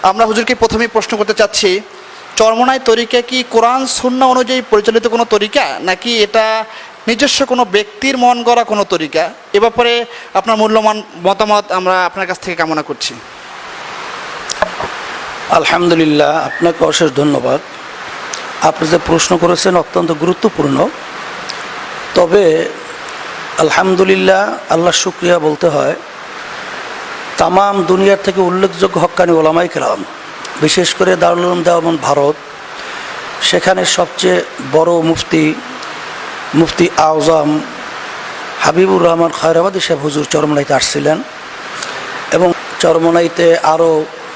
আমরা হুজুরকে প্রথমেই প্রশ্ন করতে চাচ্ছি, চরমোনাই তরিকা কি কোরআন সুন্নাহ অনুযায়ী পরিচালিত কোনো তরিকা, নাকি এটা নিজস্ব কোনো ব্যক্তির মন গড়া কোনো তরিকা? এ ব্যাপারে আপনার মূল্যবান মতামত আমরা আপনার কাছ থেকে কামনা করছি। আলহামদুলিল্লাহ, আপনাকে অশেষ ধন্যবাদ। আপনি যে প্রশ্ন করেছেন অত্যন্ত গুরুত্বপূর্ণ। তবে আলহামদুলিল্লাহ, আল্লাহর শুকরিয়া বলতে হয়, তামাম দুনিয়ার থেকে উল্লেখযোগ্য হক্কানি ওলামায়ে কেরাম, বিশেষ করে দারুল উলুম দেওবন্দ ভারত, সেখানে সবচেয়ে বড় মুফতি আজম হাবিবুর রহমান খয়রাবাদী সাহেব হুজুর চরমোনাইতে আসছিলেন, এবং চরমোনাইতে আরও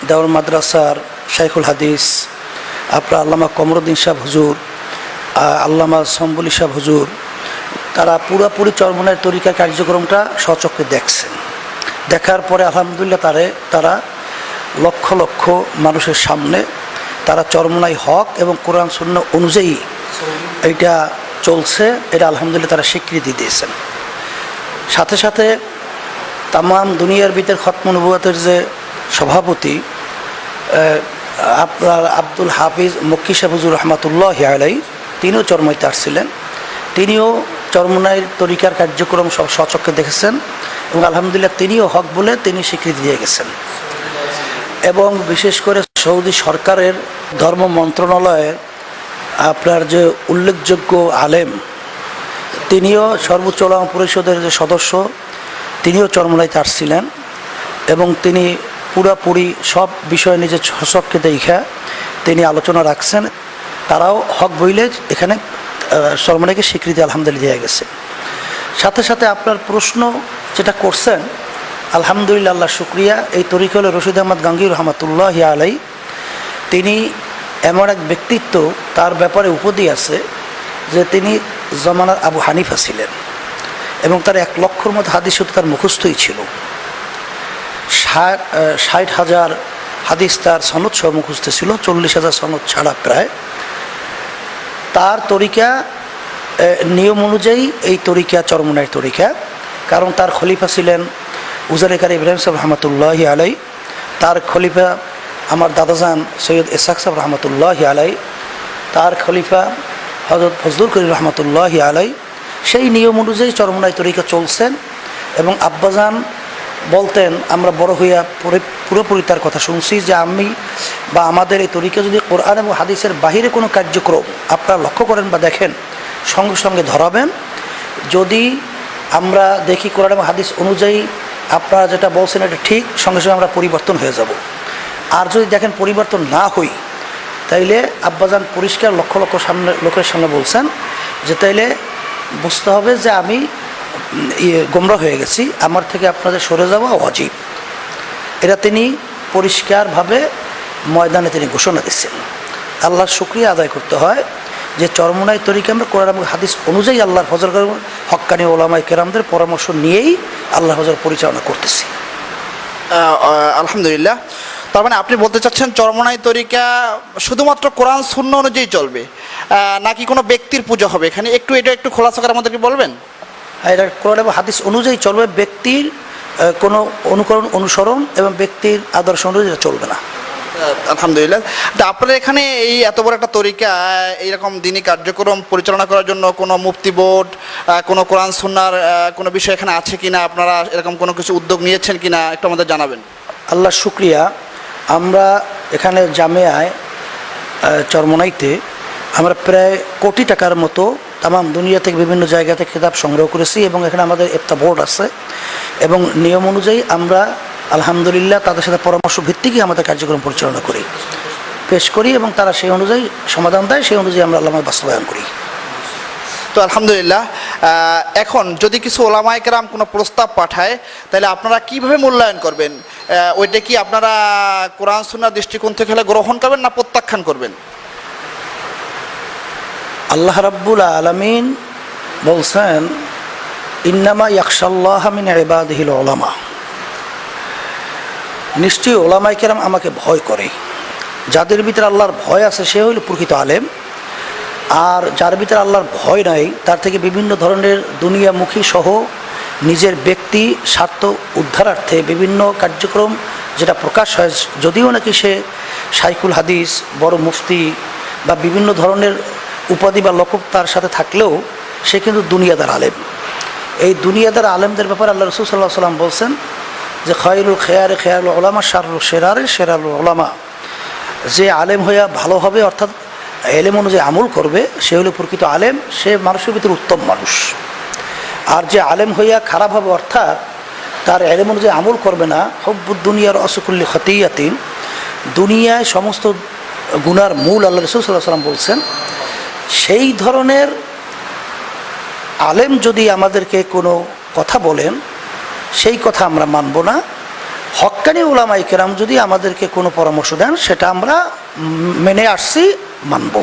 দেওবন্দ মাদ্রাসার শাইখুল হাদিস আপনার আল্লামা কমরুদ্দিন সাহেব হুজুর, আল্লামা সম্বুলি সাহেব হুজুর, তারা পুরোপুরি চরমোনাইয়ের তরিকা কার্যক্রমটা স্বচক্ষে দেখছেন। দেখার পরে আলহামদুলিল্লাহ তারা লক্ষ লক্ষ মানুষের সামনে তারা চরমোনাই হক এবং কোরআন সুন্নাহ অনুযায়ী এইটা চলছে, এটা আলহামদুলিল্লাহ তারা স্বীকৃতি দিয়েছেন। সাথে সাথে তামাম দুনিয়ার ভিতর খতমুন নবুওয়াতের যে সভাপতি আপনার আব্দুল হাফিজ মক্কি সাহেব হুজুর রহমাতুল্লাহি আলাইহি, তিনিও চরমোনাইতে আসছিলেন। তিনিও চরমোনাইয়ের তরিকার কার্যক্রম সব স্বচক্ষে দেখেছেন এবং আলহামদুলিল্লাহ তিনিও হক বলে তিনি স্বীকৃতি দিয়ে গেছেন। এবং বিশেষ করে সৌদি সরকারের ধর্ম মন্ত্রণালয়ের আপনার যে উল্লেখযোগ্য আলেম, তিনিও সর্বোচ্চ উলামা পরিষদের যে সদস্য, তিনিও চরমোনাইতে আসছিলেন এবং তিনি পুরাপুরি সব বিষয়ে নিজের স্বচক্ষে দেখা তিনি আলোচনা রাখছেন। তারাও হক বইলে এখানে চরমোনাইকে স্বীকৃতি আলহামদুলিল্লাহ দিয়ে গেছে। সাথে সাথে আপনার প্রশ্ন যেটা করছেন, আলহামদুলিল্লাহ, আল্লাহ শুক্রিয়া, এই তরিকা হল রশিদ আহমদ গাঙ্গুহি রহমাতুল্লাহি আলাইহি। তিনি এমন এক ব্যক্তিত্ব, তার ব্যাপারে উপদি আছে যে তিনি জমানার আবু হানিফা ছিলেন এবং তার 1 লক্ষর মতো হাদিস শুধু তার মুখস্থই ছিল। 60,000 হাদিস তার সনদ সহ মুখস্থ ছিল, 40,000 সনদ ছাড়া প্রায়। তার তরিকা নিয়ম অনুযায়ী এই তরিকা চরমোনাইয়ের তরিকা, কারণ তার খলিফা ছিলেন উজারে কারি ইব্রাহিম সাহেব রহমতুল্লাহি আলাইহি, তার খলিফা আমার দাদাজান সৈয়দ ইসহাক সাহেব রহমতুল্লাহি আলাইহি, তার খলিফা হযরত ফজলুল করিম রহমতুল্লাহি আলাইহি। সেই নিয়ম অনুযায়ী চরমোনাই তরিকা চলছেন এবং আব্বাজান বলতেন, আমরা বড় হইয়া পুরোপুরি তার কথা শুনছি, যে আমি বা আমাদের এই তরিকা যদি কোরআন এবং হাদিসের বাহিরে কোনো কার্যক্রম আপনারা লক্ষ্য করেন বা দেখেন, সঙ্গে সঙ্গে ধরাবেন। যদি আমরা দেখি কোরআন এবং হাদিস অনুযায়ী আপনারা যেটা বলছেন এটা ঠিক, সঙ্গে সঙ্গে আমরা পরিবর্তন হয়ে যাব। আর যদি দেখেন পরিবর্তন না হই, তাইলে আব্বাজান পরিষ্কার লক্ষ লক্ষ লোকের সামনে বলছেন যে তাইলে বুঝতে হবে যে আমি গোমরাহ হয়ে গেছি, আমার থেকে আপনাদের সরে যাওয়া ওয়াজিব। এটা তিনি পরিষ্কারভাবে ময়দানে তিনি ঘোষণা দিচ্ছেন। আল্লাহর শুকরিয়া আদায় করতে হয় যে চরমোনাই তরিকা আমরা কোরআন এবং হাদিস অনুযায়ী আল্লাহর ফজল হক্কানি ওলামায়ে কেরামদের পরামর্শ নিয়েই আল্লাহর ফজল পরিচালনা করতেছি। আলহামদুলিল্লাহ, তার মানে আপনি বলতে চাচ্ছেন চরমোনাই তরিকা শুধুমাত্র কোরআন সুন্নাহ অনুযায়ী চলবে, নাকি কোনো ব্যক্তির পূজা হবে এখানে? এটা একটু খোলাসা করে আমাদেরকে বলবেন। এটা কোরআন এবং হাদিস অনুযায়ী চলবে, ব্যক্তির কোনো অনুসরণ এবং ব্যক্তির আদর্শ অনুযায়ী চলবে না। আলহামদুলিল্লাহ। আপনাদের এখানে এই এত বড় একটা তরিকা, এইরকম দিনী কার্যক্রম পরিচালনা করার জন্য কোনো মুফতি বোর্ড, কোনো কোরআন সুন্নাহর কোনো বিষয় এখানে আছে কিনা, আপনারা এরকম কোনো কিছু উদ্যোগ নিয়েছেন কিনা একটু আমাদের জানাবেন। আল্লাহ শুক্রিয়া, আমরা এখানে জামিয়ায় চরমোনাইতে আমরা প্রায় কোটি টাকার মতো তামাম দুনিয়া থেকে বিভিন্ন জায়গা থেকে কিতাব সংগ্রহ করেছি এবং এখানে আমাদের একটা বোর্ড আছে এবং নিয়ম অনুযায়ী আমরা আলহামদুলিল্লাহ তাদের সাথে পরামর্শ ভিত্তিকই আমাদের কার্যক্রম পরিচালনা করি, পেশ করি এবং তারা সেই অনুযায়ী সমাধান দেয়, সেই অনুযায়ী আমরা আল্লাহ বাস্তবায়ন করি। তো আলহামদুলিল্লাহ, এখন যদি কিছু ওলামায়ে কেরাম কোনো প্রস্তাব পাঠায়, তাহলে আপনারা কিভাবে মূল্যায়ন করবেন? ওইটা কি আপনারা কোরআন সুন্নাহর দৃষ্টিকোণ থেকে হলে গ্রহণ করবেন না প্রত্যাখ্যান করবেন? আল্লাহ রাব্বুল আলামিন বলছেন, ইন্নামা ইয়াখশাল্লাহ মিন ইবাদিহিল উলামা, নিশ্চয়ই ওলামায়ে কেরাম আমাকে ভয় করে। যাদের ভিতরে আল্লাহর ভয় আছে সে হইল প্রকৃত আলেম, আর যার ভিতরে আল্লাহর ভয় নাই তার থেকে বিভিন্ন ধরনের দুনিয়ামুখী সহ নিজের ব্যক্তি স্বার্থ উদ্ধারার্থে বিভিন্ন কার্যক্রম যেটা প্রকাশ হয়, যদিও নাকি সে শাইখুল হাদিস, বড় মুফতি বা বিভিন্ন ধরনের উপাধি বা লকব তার সাথে থাকলেও সে কিন্তু দুনিয়াদার আলেম। এই দুনিয়াদার আলেমদের ব্যাপারে আল্লাহ রাসূল সাল্লাল্লাহু আলাইহি ওয়াসাল্লাম বলছেন যে খায়রুল খেয়ারে খেয়ারুল উলামা শাররুল শেরারে শেরারুল উলামা, যে আলেম হইয়া ভালো হবে অর্থাৎ এলেম অনুযায়ী আমল করবে সে হলো প্রকৃত আলেম, সে মানুষের ভিতরে উত্তম মানুষ। আর যে আলেম হইয়া খারাপ হবে অর্থাৎ তার এলেম অনুযায়ী আমল করবে না, হব্বুদ দুনিয়ার অসুকুল্লি খতিয়াতিন, দুনিয়ায় সমস্ত গুনার মূল আল্লাহ রাসূল সাল্লাল্লাহু আলাইহি ওয়াসাল্লাম বলছেন, সেই ধরনের আলেম যদি আমাদেরকে কোনো কথা বলেন সেই কথা আমরা মানব না। হক্কানি উলামায়ে কেরাম যদি আমাদেরকে কোনো পরামর্শ দেন সেটা আমরা মেনে আসছি, মানব।